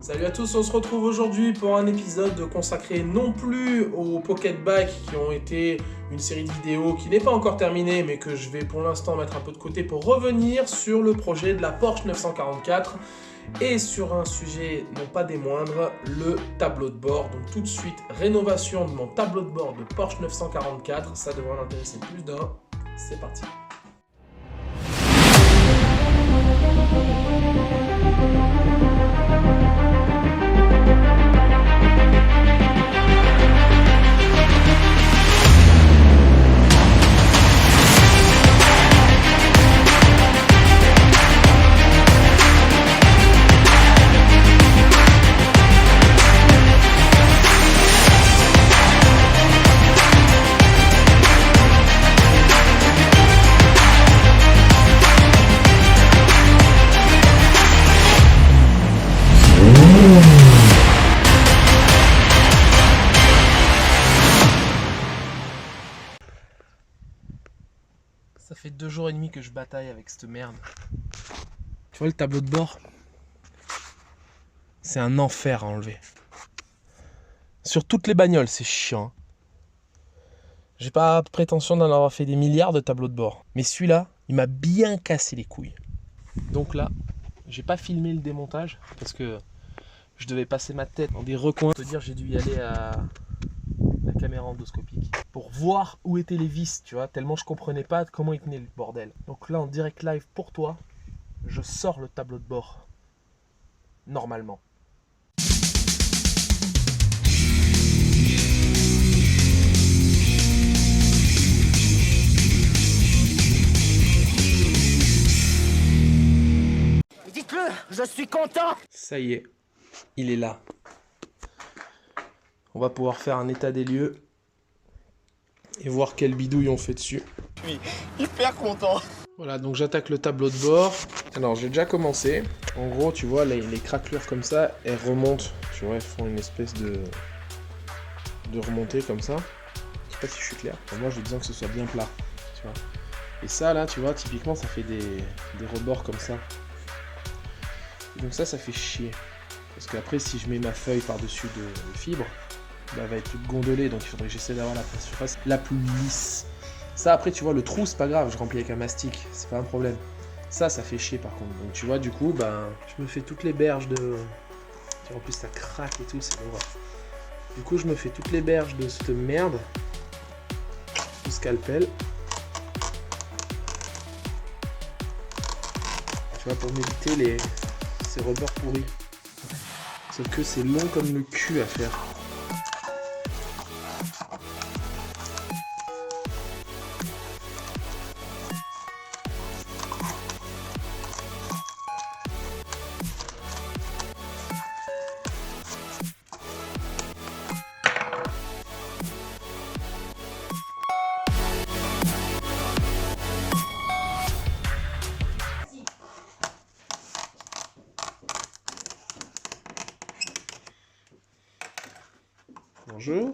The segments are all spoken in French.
Salut à tous, on se retrouve aujourd'hui pour un épisode consacré non plus aux Pocket Bike qui ont été une série de vidéos qui n'est pas encore terminée mais que je vais pour l'instant mettre un peu de côté pour revenir sur le projet de la Porsche 944 et sur un sujet non pas des moindres, le tableau de bord. Donc tout de suite, rénovation de mon tableau de bord de Porsche 944, ça devrait en intéresser plus d'un, c'est parti. Ça fait 2 jours et demi que je bataille avec cette merde. Tu vois le tableau de bord? C'est un enfer à enlever. Sur toutes les bagnoles, c'est chiant. J'ai pas prétention d'en avoir fait des milliards de tableaux de bord. Mais celui-là, il m'a bien cassé les couilles. Donc là, j'ai pas filmé le démontage parce que je devais passer ma tête dans des recoins. Te dire, j'ai dû y aller à la caméra endoscopique pour voir où étaient les vis, tu vois, tellement je comprenais pas comment il tenait le bordel. Donc là, en direct live pour toi, je sors le tableau de bord normalement. Dites-le, je suis content. Ça y est, il est là. On va pouvoir faire un état des lieux et voir quelle bidouille on fait dessus. Je suis hyper content. Voilà, donc j'attaque le tableau de bord. Alors j'ai déjà commencé. En gros, tu vois, les craquelures comme ça, elles remontent. Tu vois, elles font une espèce de remontée comme ça. Je sais pas si je suis clair. Enfin, moi, j'ai besoin que ce soit bien plat. Tu vois. Et ça, là, tu vois, typiquement, ça fait des rebords comme ça. Et donc ça fait chier. Parce qu'après, si je mets ma feuille par-dessus de fibre, bah, elle va être toute gondolée. Donc il faudrait que j'essaie d'avoir la surface la plus lisse. Ça, après, tu vois, le trou, c'est pas grave, je remplis avec un mastic, c'est pas un problème. Ça fait chier par contre. Donc, tu vois, du coup, ben, je me fais toutes les berges de... Tu vois, en plus, ça craque et tout, c'est l'horreur. Du coup, je me fais toutes les berges de cette merde. Du scalpel. Tu vois, pour m'éviter ces rebords pourris. Sauf que c'est long comme le cul à faire. Bonjour.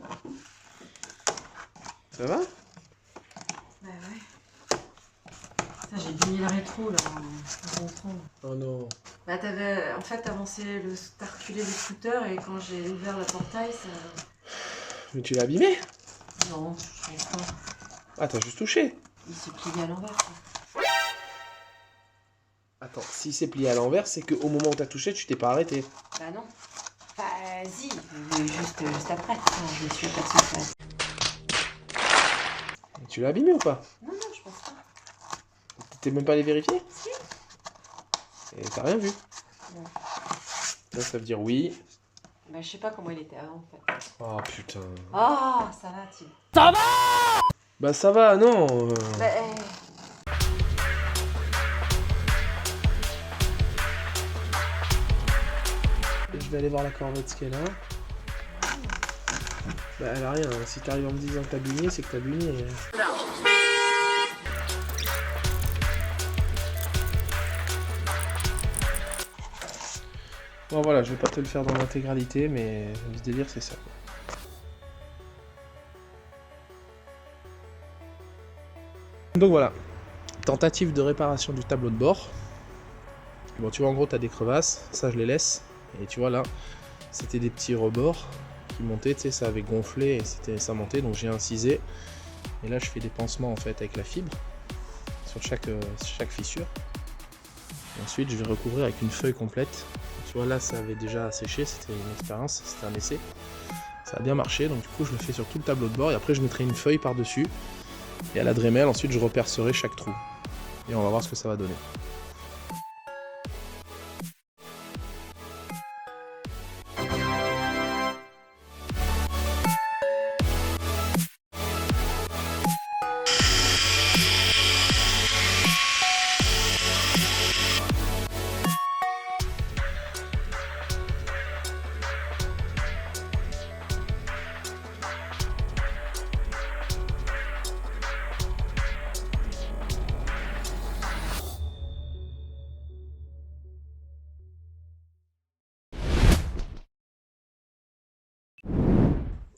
Ça va? Bah ouais. Ça, j'ai baigné le rétro là en rentrant. Oh non. Bah t'avais en fait avancé t'as reculé le scooter et quand j'ai ouvert le portail ça. Mais tu l'as abîmé? Non, je pense pas. Ah, t'as juste touché. Il s'est plié à l'envers quoi. Attends, si c'est plié à l'envers, c'est qu'au moment où t'as touché, tu t'es pas arrêté. Bah non. Vas-y, juste après. Non, je me suis aperçue ça. Tu l'as abîmé ou pas? Non, je pense pas. T'es même pas allé vérifier? Si. Et t'as rien vu? Non. Là, ça veut dire oui. Bah je sais pas comment il était avant en fait. Oh putain. Ah, ça va, Tim. Bah ça va, non. Bah, Je vais aller voir la corvette ce qu'elle a. Bah elle a rien. Si t'arrives en me disant que t'as bugné, c'est que t'as bugné. Bon voilà, je vais pas te le faire dans l'intégralité, mais le délire c'est ça. Donc voilà, tentative de réparation du tableau de bord. Bon, tu vois, en gros, tu as des crevasses, ça je les laisse. Et tu vois là, c'était des petits rebords qui montaient, tu sais, ça avait gonflé et ça montait, donc j'ai incisé. Et là je fais des pansements en fait avec la fibre sur chaque fissure. Et ensuite je vais recouvrir avec une feuille complète. Tu vois là ça avait déjà séché, c'était une expérience, c'était un essai. Ça a bien marché, donc du coup je le fais sur tout le tableau de bord et après je mettrai une feuille par dessus. Et à la Dremel ensuite je repercerai chaque trou. Et on va voir ce que ça va donner.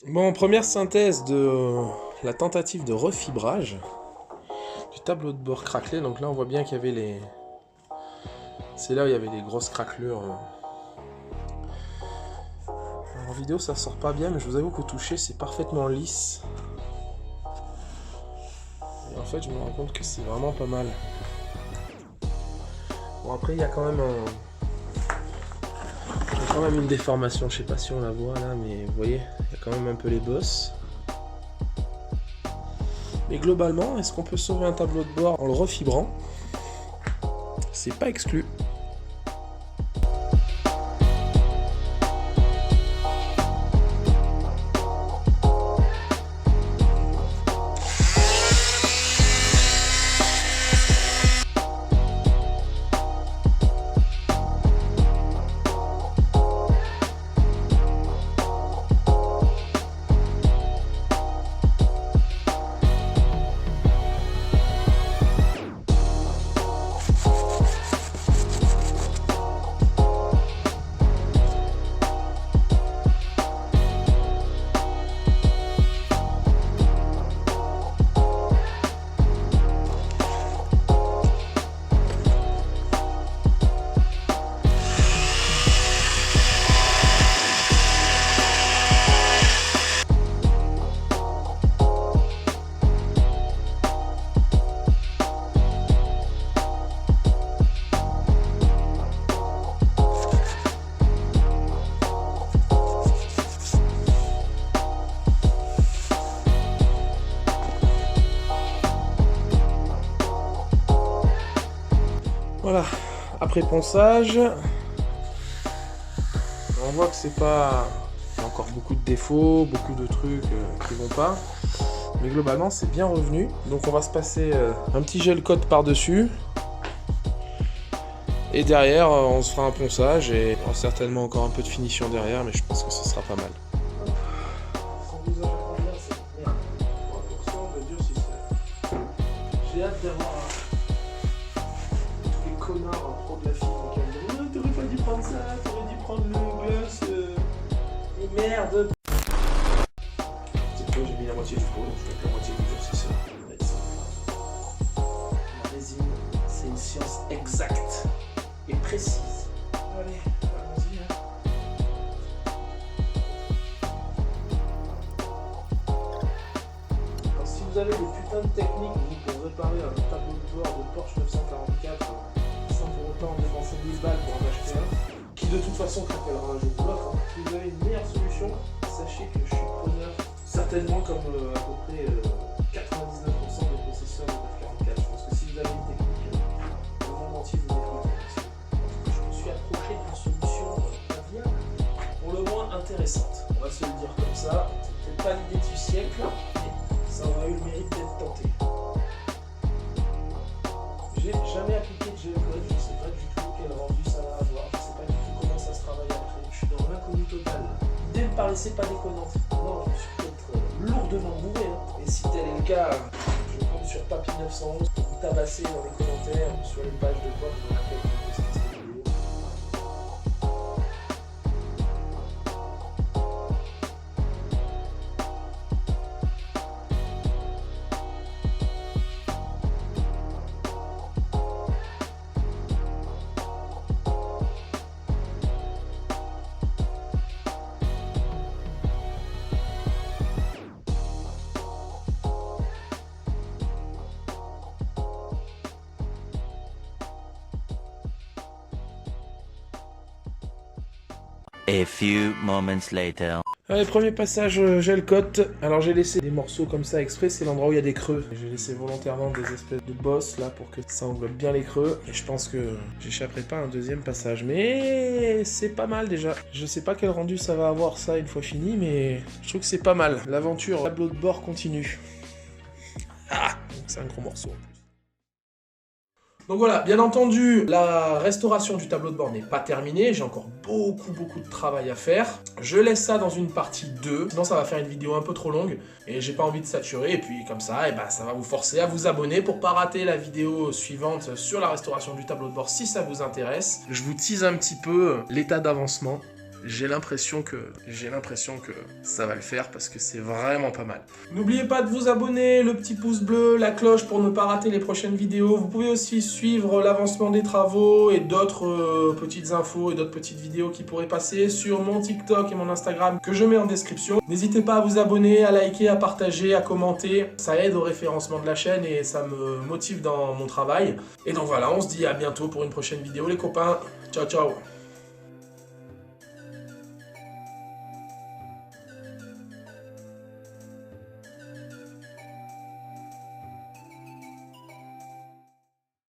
Bon, première synthèse de la tentative de refibrage du tableau de bord craquelé. Donc là on voit bien qu'il y avait les... C'est là où il y avait les grosses craquelures. En vidéo ça sort pas bien, mais je vous avoue qu'au toucher c'est parfaitement lisse. Et en fait je me rends compte que c'est vraiment pas mal. Bon après il y a quand même une déformation, je sais pas si on la voit là, mais vous voyez, il y a quand même un peu les bosses. Mais globalement, est-ce qu'on peut sauver un tableau de bord en le refibrant? C'est pas exclu. Voilà, après ponçage, on voit que c'est pas... Il y a encore beaucoup de défauts, beaucoup de trucs qui vont pas. Mais globalement, c'est bien revenu. Donc on va se passer un petit gel coat par-dessus. Et derrière, on se fera un ponçage et il y aura certainement encore un peu de finition derrière, mais je pense que ce sera pas mal. J'ai hâte d'avoir tous les connards pro de la fille qui vont me dire t'aurais pas dû prendre ça, t'aurais dû prendre le gloss, et merde. C'est quoi, j'ai mis la moitié du pot, donc je vais mettre la moitié du durcisseur. La résine, c'est une science exacte et précise. Allez, allons-y. Alors, si vous avez des putains de techniques pour réparer un tableau de bord de Porsche 944 sans pour autant dépenser 1000 balles pour en acheter un, qui de toute façon craquera un jour ou l'autre, hein. Si vous avez une meilleure solution, sachez que je suis preneur, certainement comme à peu près 99% des possesseurs de 944. Je pense que si vous avez une technique, le monde entier vous écoute. Je me suis approché d'une solution pas viable, pour le moins intéressante. On va se le dire comme ça, c'est peut-être pas l'idée du siècle, mais ça aura eu le mérite d'être tenté. J'ai jamais appliqué de géocode, je ne sais pas du tout quel rendu ça va avoir, je ne sais pas du tout comment ça se travaille après, je suis dans l'inconnu total. L'idée ne me paraissait pas déconnante. Non, je me suis peut-être lourdement bourré, hein. Et si tel est le cas, je compte sur Papy 911 pour vous tabasser dans les commentaires, sur les pages de pop dans laquelle vous postez cette vidéo. A few moments later. Allez, premier passage gel cote. Alors j'ai laissé des morceaux comme ça exprès, c'est l'endroit où il y a des creux. J'ai laissé volontairement des espèces de bosses là pour que ça englobe bien les creux. Et je pense que j'échapperai pas à un deuxième passage. Mais c'est pas mal déjà. Je sais pas quel rendu ça va avoir ça une fois fini, mais je trouve que c'est pas mal. L'aventure tableau de bord continue. Ah, c'est un gros morceau. Donc voilà, bien entendu, la restauration du tableau de bord n'est pas terminée, j'ai encore beaucoup de travail à faire. Je laisse ça dans une partie 2, sinon ça va faire une vidéo un peu trop longue et j'ai pas envie de saturer, et puis comme ça, ça va vous forcer à vous abonner pour pas rater la vidéo suivante sur la restauration du tableau de bord si ça vous intéresse. Je vous tease un petit peu l'état d'avancement. J'ai l'impression que ça va le faire parce que c'est vraiment pas mal. N'oubliez pas de vous abonner, le petit pouce bleu, la cloche pour ne pas rater les prochaines vidéos. Vous pouvez aussi suivre l'avancement des travaux et d'autres petites infos et d'autres petites vidéos qui pourraient passer sur mon TikTok et mon Instagram que je mets en description. N'hésitez pas à vous abonner, à liker, à partager, à commenter. Ça aide au référencement de la chaîne et ça me motive dans mon travail. Et donc voilà, on se dit à bientôt pour une prochaine vidéo les copains. Ciao ciao.